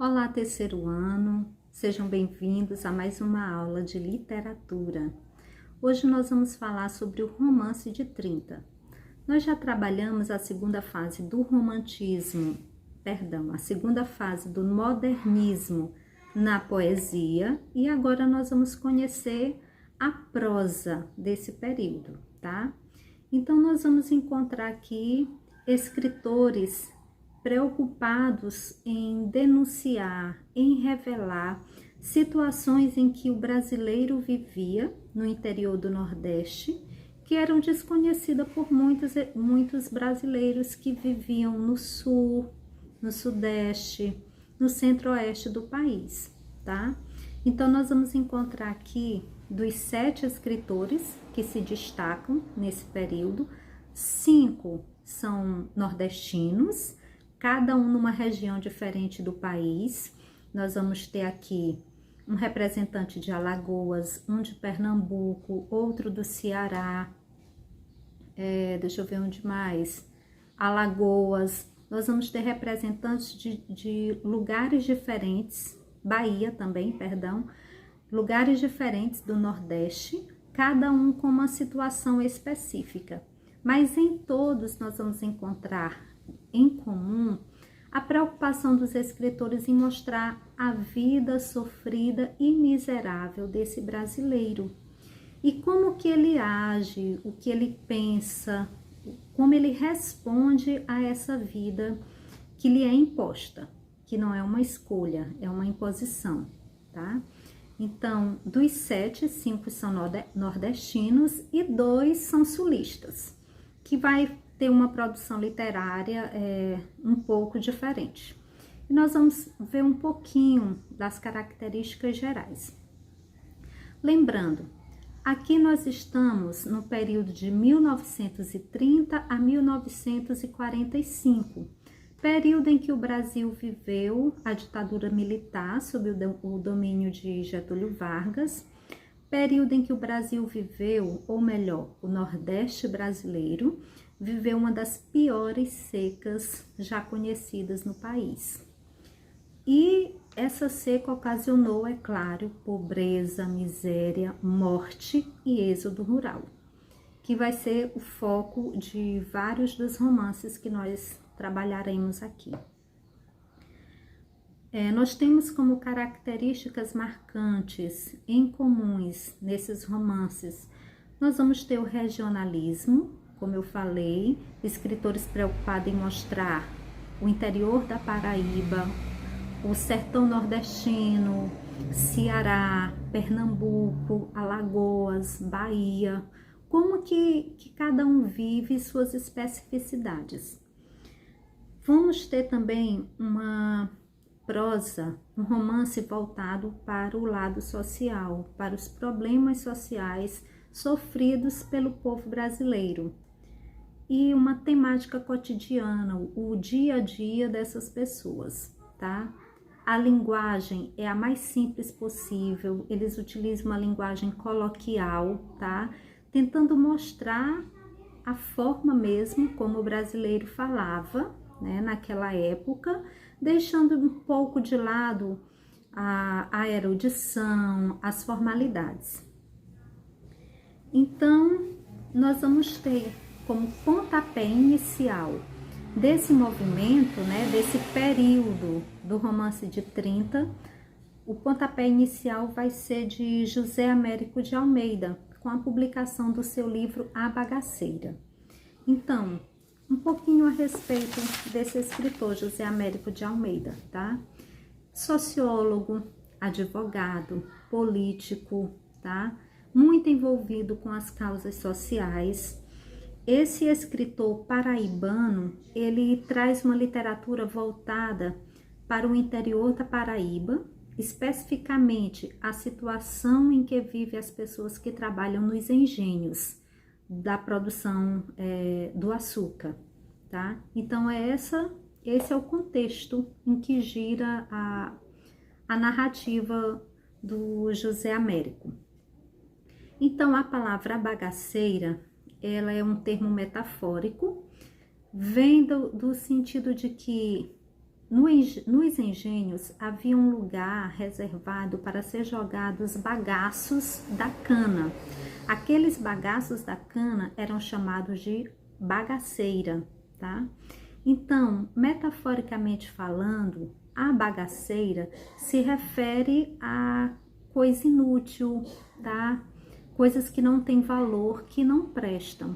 Olá, terceiro ano, sejam bem-vindos a mais uma aula de literatura. Hoje nós vamos falar sobre o romance de 30. Nós já trabalhamos a segunda fase do a segunda fase do modernismo na poesia e agora nós vamos conhecer a prosa desse período, tá? Então nós vamos encontrar aqui escritores preocupados em denunciar, em revelar situações em que o brasileiro vivia no interior do Nordeste, que eram desconhecidas por muitos brasileiros que viviam no Sul, no Sudeste, no Centro-Oeste do país, tá? Então, nós vamos encontrar aqui dos 7 escritores que se destacam nesse período, 5 são nordestinos, cada um numa região diferente do país. Nós vamos ter aqui um representante de Alagoas, um de Pernambuco, outro do Ceará, deixa eu ver onde mais, Alagoas. Nós vamos ter representantes de lugares diferentes, Bahia também, perdão, lugares diferentes do Nordeste, cada um com uma situação específica. Mas em todos nós vamos encontrar em comum a preocupação dos escritores em mostrar a vida sofrida e miserável desse brasileiro. E como que ele age, o que ele pensa, como ele responde a essa vida que lhe é imposta, que não é uma escolha, é uma imposição, tá? Então, dos 7, 5 são nordestinos e 2 são sulistas, que vai ter uma produção literária um pouco diferente. E nós vamos ver um pouquinho das características gerais. Lembrando, aqui nós estamos no período de 1930 a 1945, período em que o Brasil viveu a ditadura militar sob o domínio de Getúlio Vargas, período em que o Brasil viveu, ou melhor, o Nordeste brasileiro, viveu uma das piores secas já conhecidas no país. E essa seca ocasionou, é claro, pobreza, miséria, morte e êxodo rural, que vai ser o foco de vários dos romances que nós trabalharemos aqui. Nós temos como características marcantes, em comuns nesses romances, nós vamos ter o regionalismo, como eu falei, escritores preocupados em mostrar o interior da Paraíba, o sertão nordestino, Ceará, Pernambuco, Alagoas, Bahia, como que cada um vive suas especificidades. Vamos ter também uma prosa, um romance voltado para o lado social, para os problemas sociais sofridos pelo povo brasileiro e uma temática cotidiana, o dia a dia dessas pessoas, tá? A linguagem é a mais simples possível, eles utilizam uma linguagem coloquial, tá? Tentando mostrar a forma mesmo como o brasileiro falava, né, naquela época, deixando um pouco de lado a erudição, as formalidades. Então, nós vamos ter como pontapé inicial desse movimento, né, desse período do romance de 30, o pontapé inicial vai ser de José Américo de Almeida, com a publicação do seu livro A Bagaceira. Então, um pouquinho a respeito desse escritor, José Américo de Almeida, tá? Sociólogo, advogado, político, tá? Muito envolvido com as causas sociais. Esse escritor paraibano, ele traz uma literatura voltada para o interior da Paraíba, especificamente a situação em que vivem as pessoas que trabalham nos engenhos da produção do açúcar, tá? Então, esse é o contexto em que gira a narrativa do José Américo. Então, a palavra bagaceira, ela é um termo metafórico, vem do sentido de que nos engenhos havia um lugar reservado para ser jogados bagaços da cana. Aqueles bagaços da cana eram chamados de bagaceira, tá? Então, metaforicamente falando, a bagaceira se refere a coisa inútil, tá? Coisas que não têm valor, que não prestam.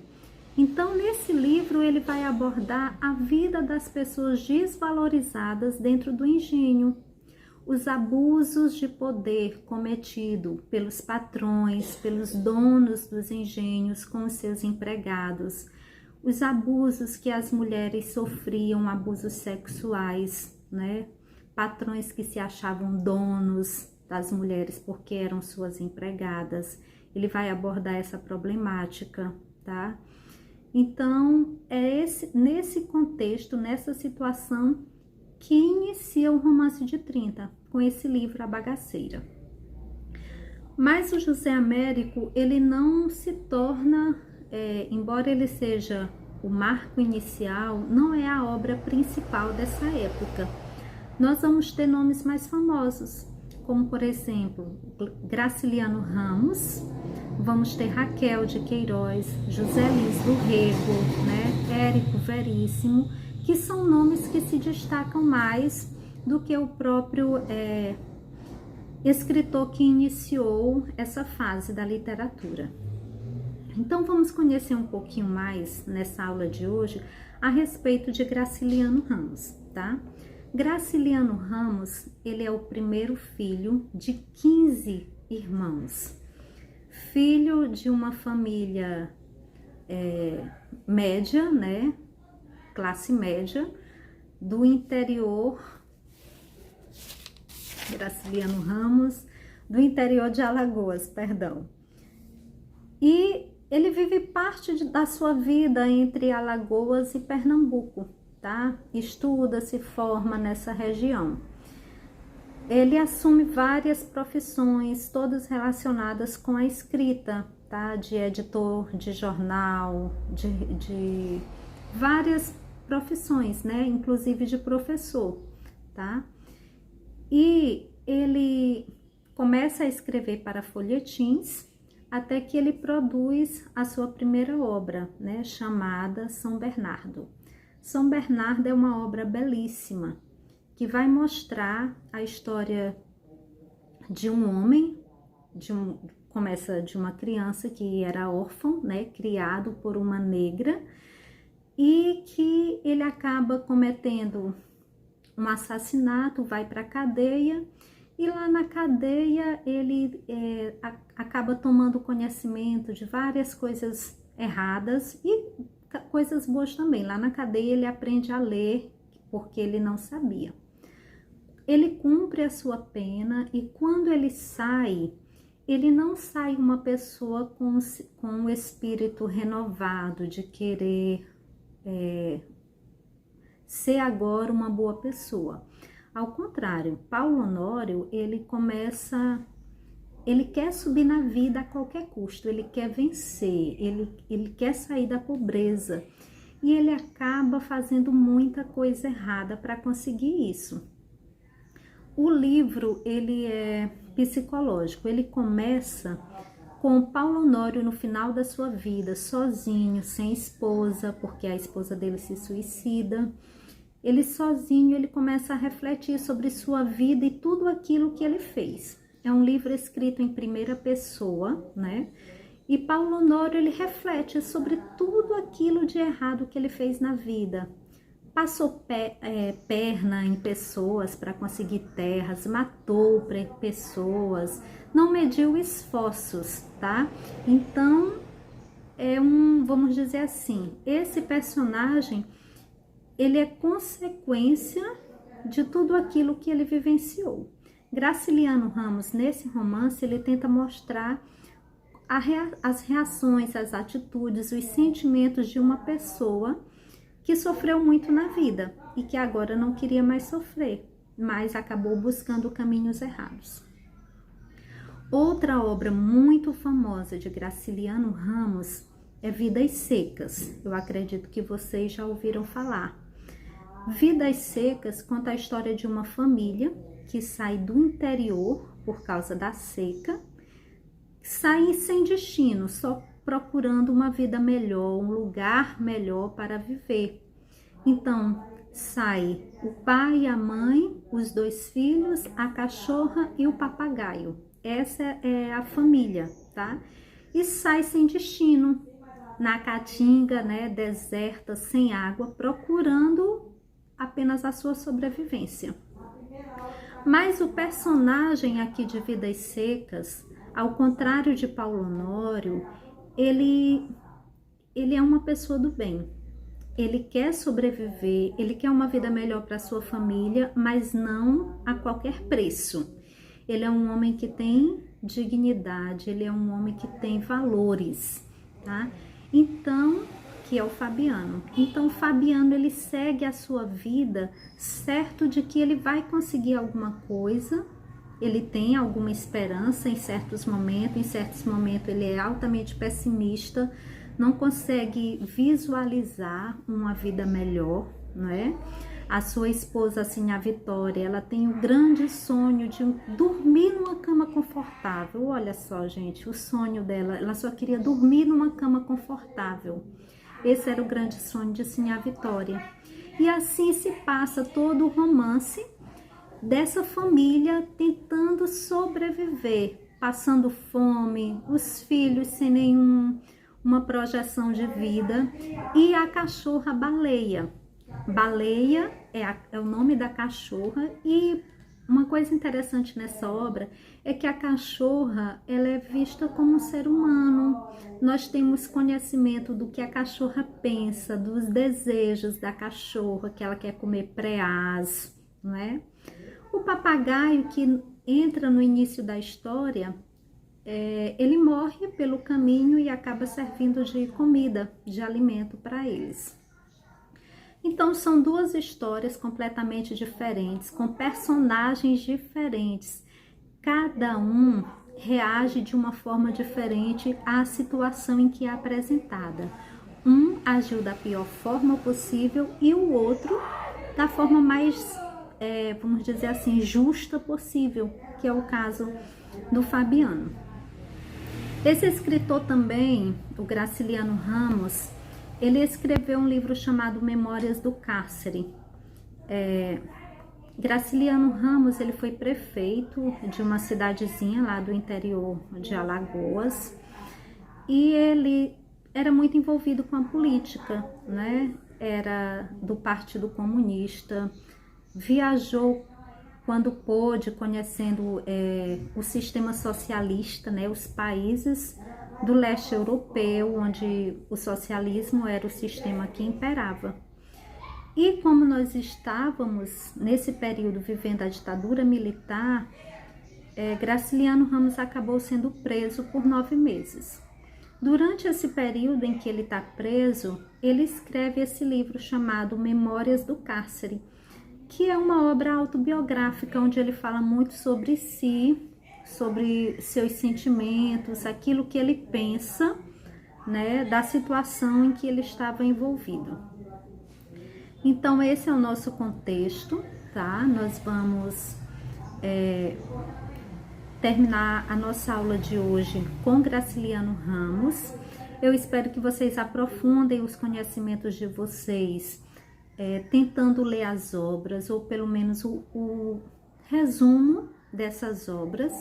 Então, nesse livro, ele vai abordar a vida das pessoas desvalorizadas dentro do engenho, os abusos de poder cometido pelos patrões, pelos donos dos engenhos com os seus empregados, os abusos que as mulheres sofriam, abusos sexuais, né? Patrões que se achavam donos das mulheres porque eram suas empregadas. Ele vai abordar essa problemática, tá? Então, é nesse contexto, nessa situação, que inicia o Romance de 30, com esse livro, A Bagaceira. Mas o José Américo, ele não se torna, embora ele seja o marco inicial, não é a obra principal dessa época. Nós vamos ter nomes mais famosos, como, por exemplo, Graciliano Ramos, vamos ter Raquel de Queiroz, José Lins do Rego, né, Érico Veríssimo, que são nomes que se destacam mais do que o próprio escritor que iniciou essa fase da literatura. Então, vamos conhecer um pouquinho mais nessa aula de hoje a respeito de Graciliano Ramos, tá? Graciliano Ramos, ele é o primeiro filho de 15 irmãos. Filho de uma família média, né? Classe média, do interior, Graciliano Ramos, do interior de Alagoas, perdão. E ele vive parte da sua vida entre Alagoas e Pernambuco, tá? Estuda, se forma nessa região. Ele assume várias profissões, todas relacionadas com a escrita, tá? De editor de jornal, de várias profissões, né? Inclusive de professor, tá? E ele começa a escrever para folhetins, até que ele produz a sua primeira obra, né? Chamada São Bernardo. São Bernardo é uma obra belíssima, que vai mostrar a história de um homem, começa de uma criança que era órfão, né, criado por uma negra, e que ele acaba cometendo um assassinato, vai para a cadeia, e lá na cadeia ele acaba tomando conhecimento de várias coisas erradas e coisas boas também. Lá na cadeia ele aprende a ler, porque ele não sabia. Ele cumpre a sua pena e quando ele sai, ele não sai uma pessoa com o espírito renovado de querer ser agora uma boa pessoa. Ao contrário, Paulo Honório, ele quer subir na vida a qualquer custo, ele quer vencer, ele quer sair da pobreza e ele acaba fazendo muita coisa errada para conseguir isso. O livro, ele é psicológico, ele começa com Paulo Honório no final da sua vida, sozinho, sem esposa, porque a esposa dele se suicida. Ele sozinho, ele começa a refletir sobre sua vida e tudo aquilo que ele fez. É um livro escrito em primeira pessoa, né? E Paulo Honório, ele reflete sobre tudo aquilo de errado que ele fez na vida. Passou perna em pessoas para conseguir terras, matou pessoas, não mediu esforços, tá? Então, vamos dizer assim, esse personagem, ele é consequência de tudo aquilo que ele vivenciou. Graciliano Ramos, nesse romance, ele tenta mostrar as reações, as atitudes, os sentimentos de uma pessoa que sofreu muito na vida e que agora não queria mais sofrer, mas acabou buscando caminhos errados. Outra obra muito famosa de Graciliano Ramos é Vidas Secas. Eu acredito que vocês já ouviram falar. Vidas Secas conta a história de uma família que sai do interior por causa da seca, sai sem destino, só procurando uma vida melhor, um lugar melhor para viver. Então, sai o pai, a mãe, os 2 filhos, a cachorra e o papagaio. Essa é a família, tá? E sai sem destino, na caatinga, né, deserta, sem água, procurando apenas a sua sobrevivência. Mas o personagem aqui de Vidas Secas, ao contrário de Paulo Honório, ele é uma pessoa do bem. Ele quer sobreviver, ele quer uma vida melhor para sua família, mas não a qualquer preço. Ele é um homem que tem dignidade, ele é um homem que tem valores, tá? Então, que é o Fabiano. Então, o Fabiano, ele segue a sua vida certo de que ele vai conseguir alguma coisa, ele tem alguma esperança em certos momentos ele é altamente pessimista, não consegue visualizar uma vida melhor, não é? A sua esposa, assim, a Vitória, ela tem o grande sonho de dormir numa cama confortável. Olha só, gente, o sonho dela, ela só queria dormir numa cama confortável. Esse era o grande sonho de Sinhá Vitória. E assim se passa todo o romance dessa família tentando sobreviver, passando fome, os filhos sem nenhuma projeção de vida, e a cachorra Baleia. Baleia é o nome da cachorra, e uma coisa interessante nessa obra é que a cachorra, ela é vista como um ser humano. Nós temos conhecimento do que a cachorra pensa, dos desejos da cachorra, que ela quer comer preás, não é? O papagaio, que entra no início da história, ele morre pelo caminho e acaba servindo de comida, de alimento para eles. Então, são 2 histórias completamente diferentes, com personagens diferentes. Cada um reage de uma forma diferente à situação em que é apresentada. Um agiu da pior forma possível e o outro da forma mais, vamos dizer assim, justa possível, que é o caso do Fabiano. Esse escritor também, o Graciliano Ramos, ele escreveu um livro chamado Memórias do Cárcere. Graciliano Ramos, ele foi prefeito de uma cidadezinha lá do interior de Alagoas, e ele era muito envolvido com a política, né? Era do Partido Comunista, viajou quando pôde, conhecendo o sistema socialista, né? Os países do leste europeu, onde o socialismo era o sistema que imperava. E como nós estávamos nesse período vivendo a ditadura militar, Graciliano Ramos acabou sendo preso por 9 meses. Durante esse período em que ele está preso, ele escreve esse livro chamado Memórias do Cárcere, que é uma obra autobiográfica, onde ele fala muito sobre si, sobre seus sentimentos, aquilo que ele pensa, né, da situação em que ele estava envolvido. Então, esse é o nosso contexto, tá? Nós vamos terminar a nossa aula de hoje com Graciliano Ramos. Eu espero que vocês aprofundem os conhecimentos de vocês, tentando ler as obras, ou pelo menos o resumo dessas obras,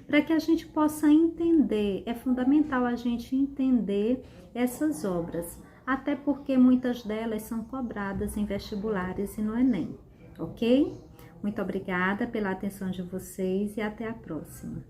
para que a gente possa entender. É fundamental a gente entender essas obras, até porque muitas delas são cobradas em vestibulares e no Enem, ok? Muito obrigada pela atenção de vocês e até a próxima.